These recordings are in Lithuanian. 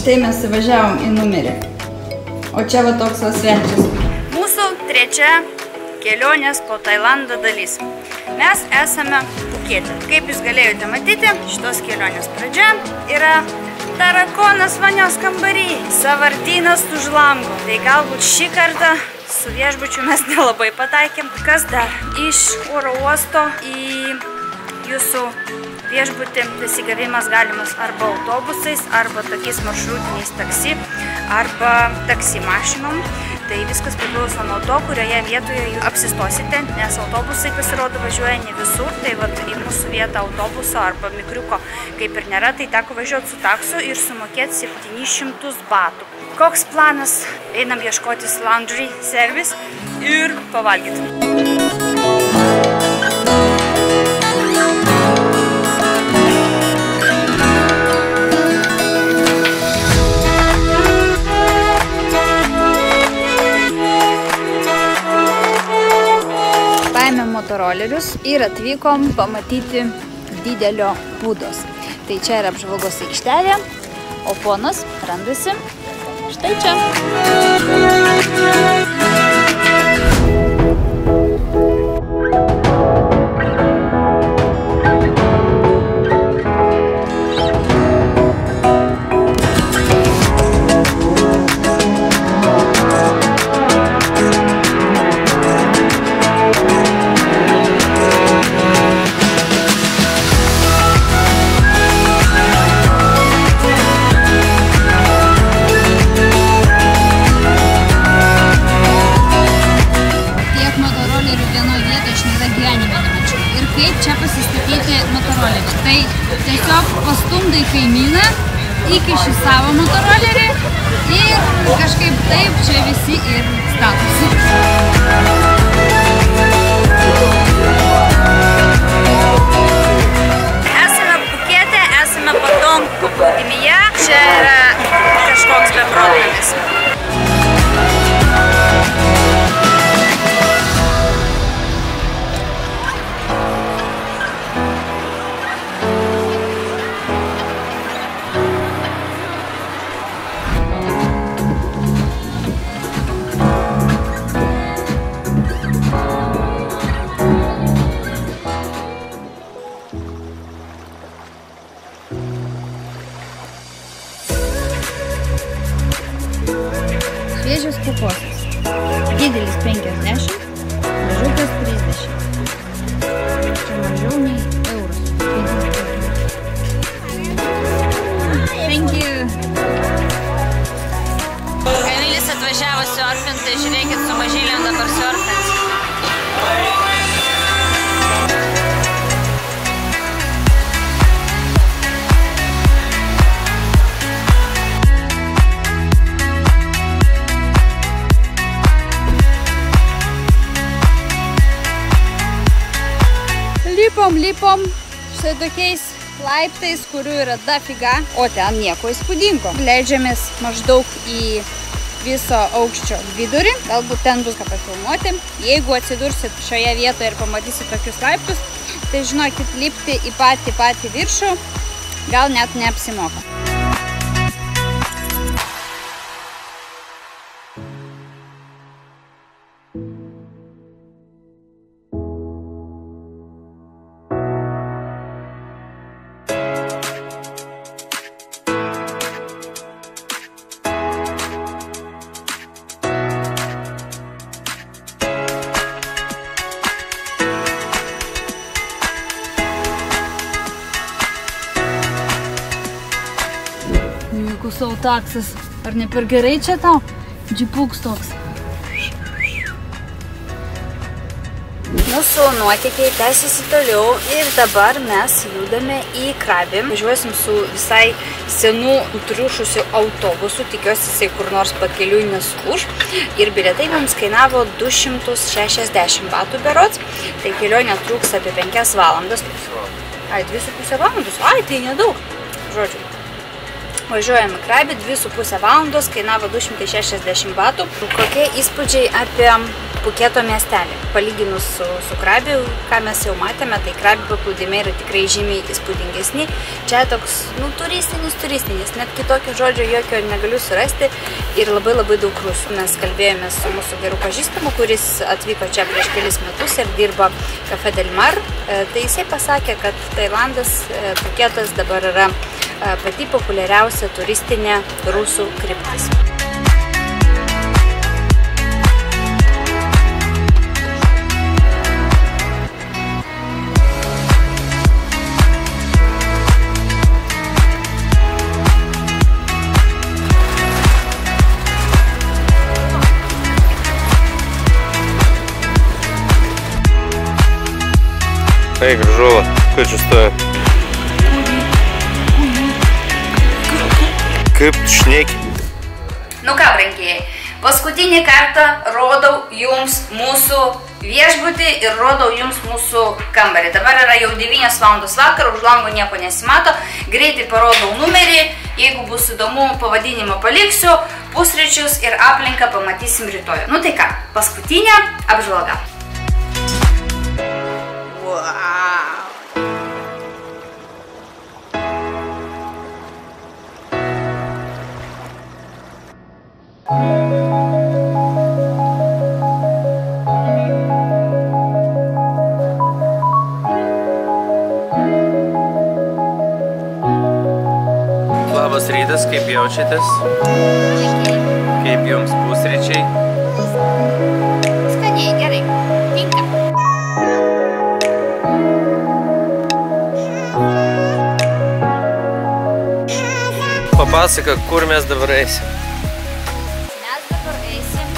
Štai mes įvažiavom į numerį. O čia va toks va svečias. Mūsų trečia kelionės po Tailandą dalis. Mes esame Pukete. Kaip jūs galėjote matyti, šitos kelionės pradžia yra tarakonas vanios kambarį, sąvartynas už lango. Tai galbūt šį kartą su viešbučiu mes nelabai pataikėm. Kas dar? Iš oro uosto į jūsų viešbutį pasigavimas galimas arba autobusais, arba tokiais maršrutiniais taksi, arba taksi mašinom. Tai viskas priklauso nuo to, kurioje vietoje jūs apsistosite, nes autobusai pasirodo važiuoja ne visur. Tai vat į mūsų vietą autobuso arba mikriuko kaip ir nėra, tai teko važiuoti su taksu ir sumokėti 700 batų. Koks planas? Einam ieškotis laundry service ir pavalgyti. Paėmėm motorolerius ir atvykom pamatyti didelio Budos. Tai čia yra apžvalgos aikštelė, o ponas randasi štai čia. Tai tiesiog pastumdai kaimyną, įkiši savo motorolerį ir kažkaip taip čia visi ir statosi. Esame Pukete, esame Patong paplūdimyje. Čia yra kažkoks beprotnamis. Šviežias puposas. Didelis 50, mažiukas 30. Čia mažiau nei eurus. Thank you. Kamilis atvažiavo surfint, tai žiūrėkit, su mažyliam dabar surfins. Lipom štai tokiais laiptais, kurių yra dafiga, o ten nieko įspūdingo. Leidžiamės maždaug į viso aukščio vidurį, galbūt ten bus ką pafilmuoti. Jeigu atsidursit šioje vietoje ir pamatysit tokius laiptus, tai žinokit, lipti į patį viršų gal net neapsimoka. Savo taksas. Ar ne per gerai čia tau? Džipuks toks. Mūsų nuotykiai tęsiasi toliau ir dabar mes judame į Krabi. Važiuosim su visai senų nutriušusių autobusų. Tikiuosi, jisai kur nors pakeliui nesuguš. Ir bilietai mums kainavo 260 batų berods. Tai kelionė truks apie 5 valandas. Ai, 2,5 valandos? Ai, tai nedaug. Žodžiu. Važiuojame į Krabį, 2,5 valandos, kainavo 260 batų. Kokie įspūdžiai apie Puketo miestelį? Palyginus su Krabiu, ką mes jau matėme, tai Krabi paplūdimiai yra tikrai žymiai įspūdingesni. Čia toks, turistinis, net kitokio žodžio jokio negaliu surasti ir labai daug rusų. Mes kalbėjome su mūsų geru pažįstamu, kuris atvyko čia prieš kelis metus ir dirba Café Del Mar. Tai jisai pasakė, kad Tailandas, Puketas dabar yra pati populiariausia turistinė rusų kryptis. Эй, Гржола, сколько čia stoja? Kaip tu šneki? Nu ką, brangieji, paskutinį kartą rodau jums mūsų viešbutį ir rodau jums mūsų kambarį. Dabar yra jau 9 valandos vakaro, už lango nieko nesimato. Greitai parodau numerį, jeigu bus įdomu, pavadinimą paliksiu, pusryčius ir aplinką pamatysim rytoj. Nu tai ką, paskutinė apžvalga. Labas rytas, kaip jaučiatės? Kaip jums pusryčiai? Skaniai, gerai, tinka. Papasaka, kur mes dabar eisim? Mes dabar eisim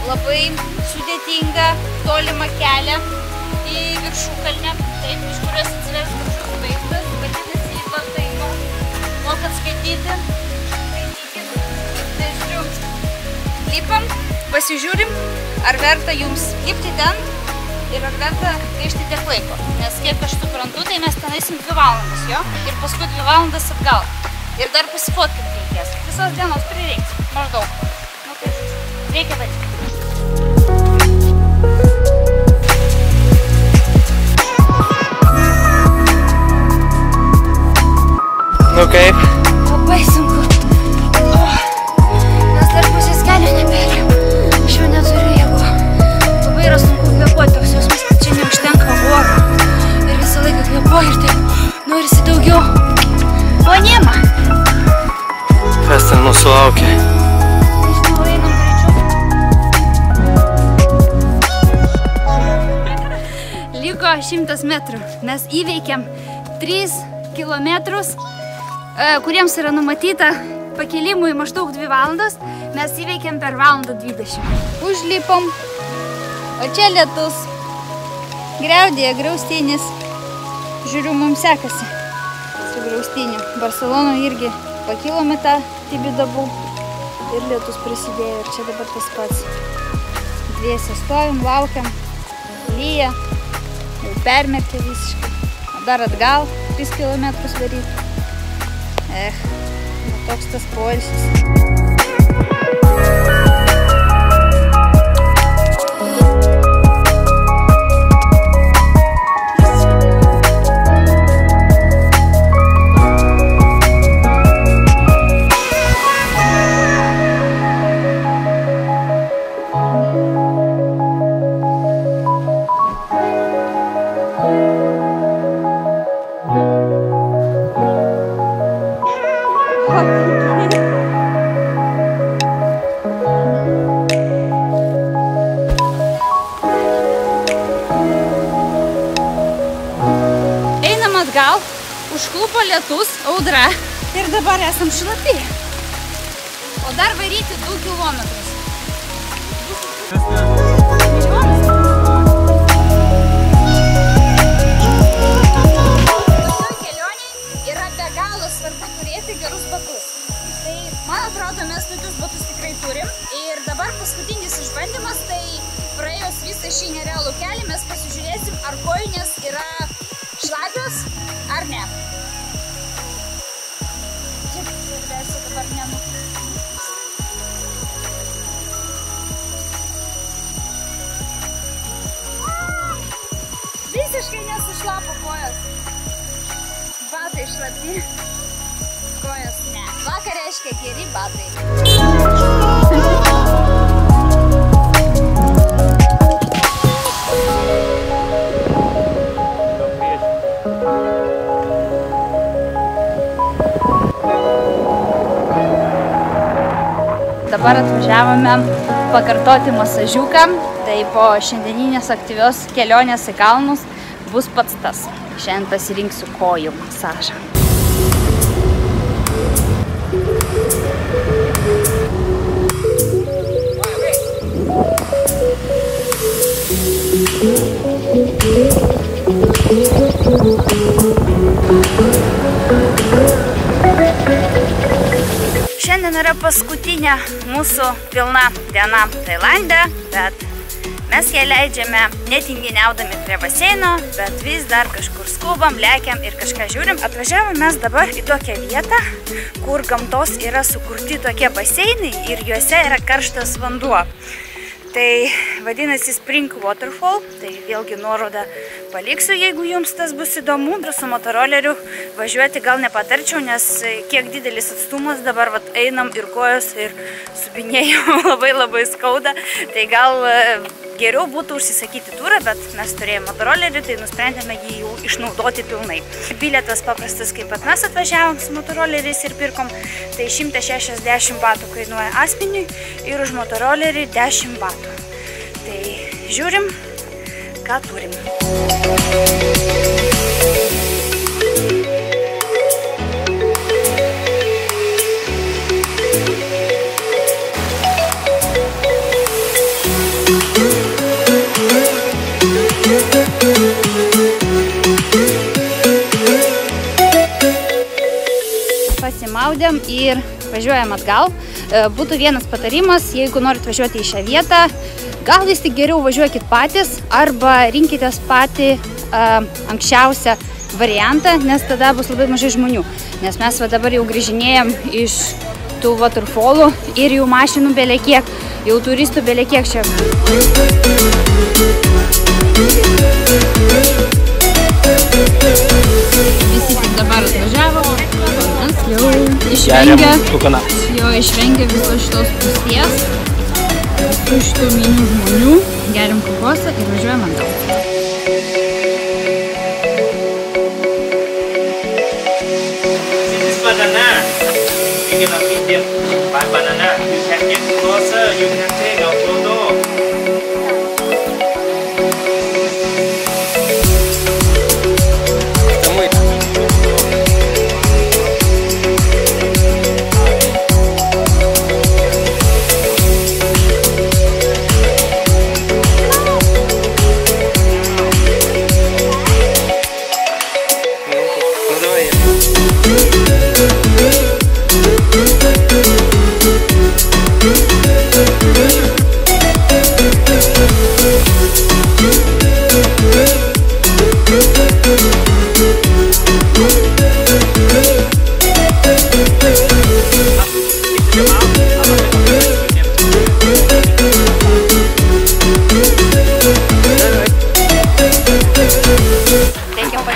labai sudėtingą, tolimą kelią į viršukalnę, taip, iš kurios atsives gražus vaizdas, vadinasi į Bataino. Mokat skaityti, lipam, pasižiūrim, ar verta jums lipti ten ir ar verta gaišti tiek laiko. Nes kiek aš suprantu, tai mes ten eisim 2 valandas, jo? Ir paskui 2 valandas atgal. Ir dar pasifotkinti reikės. Visos dienos prireiks, maždaug. Nu tai, reikia daryti. Nu kaip? Labai sunku. Nes dar pusės kelio nebėrėm. Aš jau neturiu jėgų. Labai yra sunku kvėpuoti, toks jausmas, kad čia neužtenka oro. Ir visą laiką kvėpuoju ir taip norisi daugiau. O niema. Kas ten mūsų laukia? Nežinau, einam greičiau. Liko 100 metrų. Mes įveikėm 3 kilometrus, kuriems yra numatyta pakilimui maždaug 2 valandos. Mes įveikėm per 1:20. Užlipom. O čia lietus. Griaudėja griaustinis. Žiūriu, mums sekasi su griaustiniu. Barcelonoje irgi pakilome tą Tibidabų ir lietus prisidėjo. Ir čia dabar tas pats. Dviese stovim, laukiam. Lyja. Jau permerkė visiškai. Dar atgal 3 kilometrus varyti. Toks tas poilsis. Atgal, užklupo lietus, audra ir dabar esam šlapi. O dar varyti 2 kilometrus. Kelioniai yra be galo svarbu turėti gerus batus. Tai, man atrodo, mes tokius batus tikrai turim. Ir dabar paskutinis išbandymas, tai praėjus visą šį nerealų kelią mes pasižiūrėsim, ar kojinės yra šlapios ar ne. Čia šlapo kojos. Batai šlapi. Kojos ne. Vakar reiškia geri batai. Dabar atvažiavome pakartoti masažiuką, tai po šiandieninės aktyvios kelionės į kalnus bus pats tas. Šiandien pasirinksiu kojų masažą. Šiandien yra paskutinė mūsų pilna diena Tailande, bet mes ją leidžiame netinginiaudami prie baseino, bet vis dar kažkur skubam, lekiam ir kažką žiūrim. Atvažiavome mes dabar į tokią vietą, kur gamtos yra sukurti tokie baseinai ir juose yra karštas vanduo. Tai vadinasi Spring Waterfall, tai vėlgi nuorodą paliksiu, jeigu jums tas bus įdomu. Su motoroleriu važiuoti gal nepatarčiau, nes kiek didelis atstumas dabar einam ir kojos ir supinėjau labai skauda. Tai gal geriau būtų užsisakyti turą, bet mes turėjome motorolerį, tai nusprendėme jį jau išnaudoti pilnai. Bilietas paprastas, kaip pat mes atvažiavom su motoroleriais ir pirkom, tai 160 batų kainuoja asmeniui ir už motorolerį 10 batų. Tai žiūrim, ką turim. Pasimaudėm ir važiuojam atgal. Būtų vienas patarimas, jeigu norit važiuoti į šią vietą, gal vis tik geriau važiuokit patys arba rinkitės patį anksčiausią variantą, nes tada bus labai mažai žmonių. Nes mes dabar jau grįžinėjom iš tų waterfallų ir jau mašinų belekiek, jau turistų belekiek čia. Visi tik dabar atvažiavo, mes jau išvengė visos šitos pusties, visų šitų minių žmonių, geriam kokosą ir važiuojam atgal. This is banana. You cannot eat them by banana. You can get closer. You can take a photo.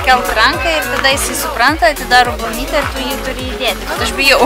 Kelt ranką ir tada jisai supranta, atidaro burnytę ir tu jį turi įdėti, bet aš bijau.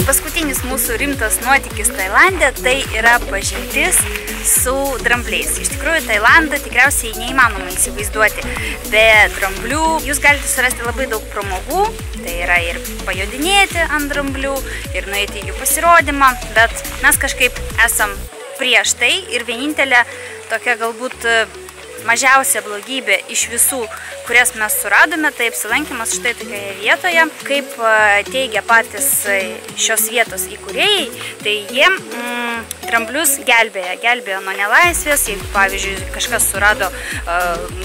Paskutinis mūsų rimtas nuotykis Tailande tai yra pažintis su drambliais. Iš tikrųjų, Tailandą tikriausiai neįmanoma įsivaizduoti be dramblių. Jūs galite surasti labai daug pramogų, tai yra ir pajodinėti ant dramblių, ir nueiti į jų pasirodymą, bet mes kažkaip esam prieš tai ir vienintelė tokia galbūt mažiausia blogybė iš visų, kurias mes suradome, tai apsilankimas štai tokioje vietoje. Kaip teigia patys šios vietos įkūrėjai, tai jie dramblius gelbėjo nuo nelaisvės. Jeigu, pavyzdžiui, kažkas surado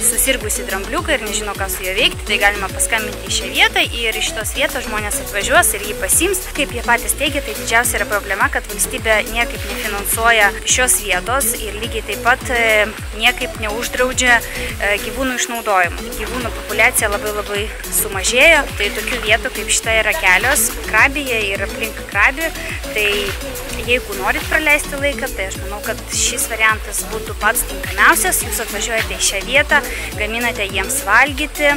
susirgusi drambliuką ir nežino, ką su juo veikti, tai galima paskambinti į šią vietą ir iš tos vietos žmonės atvažiuos ir jį pasiims. Kaip jie patys teigia, tai didžiausia yra problema, kad valstybė niekaip nefinansuoja šios vietos ir lygiai taip pat niekaip neuždraudžia gyvūnų išnaudojimo. Gyvūnų populiacija labai sumažėjo, tai tokių vietų kaip šita yra kelios Krabėje ir aplink Krabį. Tai jeigu norit praleisti laiką, tai aš manau, kad šis variantas būtų pats tinkamiausias. Jūs atvažiuojate į šią vietą, gaminate jiems valgyti,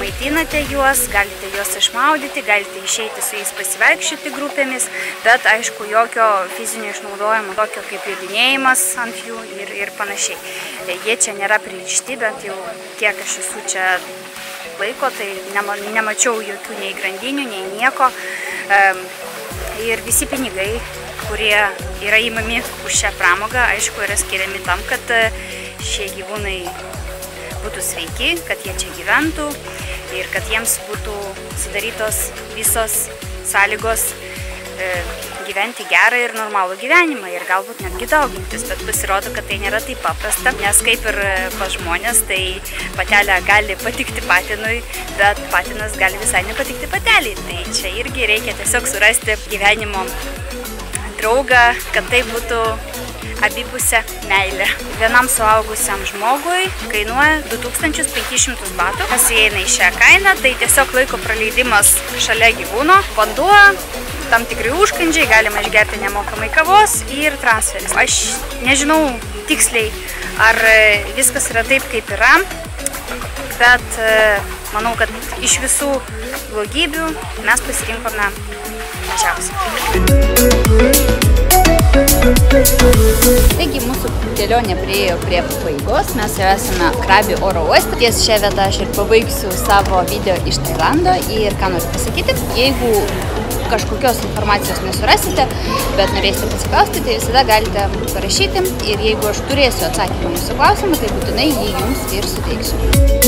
maitinate juos, galite juos išmaudyti, galite išeiti su jais pasivaikščioti grupėmis, bet aišku, jokio fizinio išnaudojimo, tokio kaip jodinėjimas ant jų ir panašiai. Jie čia nėra pririšti, bent jau kiek aš esu čia laiko, tai nemačiau jokių nei grandinių, nei nieko. Ir visi pinigai, kurie yra įmami už šią pramogą, aišku, yra skiriami tam, kad šie gyvūnai būtų sveiki, kad jie čia gyventų ir kad jiems būtų sudarytos visos sąlygos gyventi gerą ir normalų gyvenimą ir galbūt netgi daugintis, bet pasirodo, kad tai nėra taip paprasta, nes kaip ir pas žmonės, tai patelė gali patikti patinui, bet patinas gali visai nepatikti pateliai. Tai čia irgi reikia tiesiog surasti gyvenimo draugą, kad tai būtų abipusė meilė. Vienam suaugusiam žmogui kainuoja 2500 batų. Kas įeina į šią kainą, tai tiesiog laiko praleidimas šalia gyvūno, vanduo, tam tikri užkandžiai, galima išgerti nemokamai kavos ir transferis. Aš nežinau tiksliai, ar viskas yra taip, kaip yra, bet manau, kad iš visų blogybių mes pasirinkome mažiausiai. Taigi mūsų kelionė priėjo prie pabaigos, mes jau esame Krabi oro uoste. Ties šią vietą aš ir pabaigsiu savo video iš Tailando ir ką noriu pasakyti, jeigu kažkokios informacijos nesurasite, bet norėsite pasiklausti, tai visada galite parašyti ir jeigu aš turėsiu atsakymą jūsų klausimą, tai būtinai jį jums ir suteiksiu.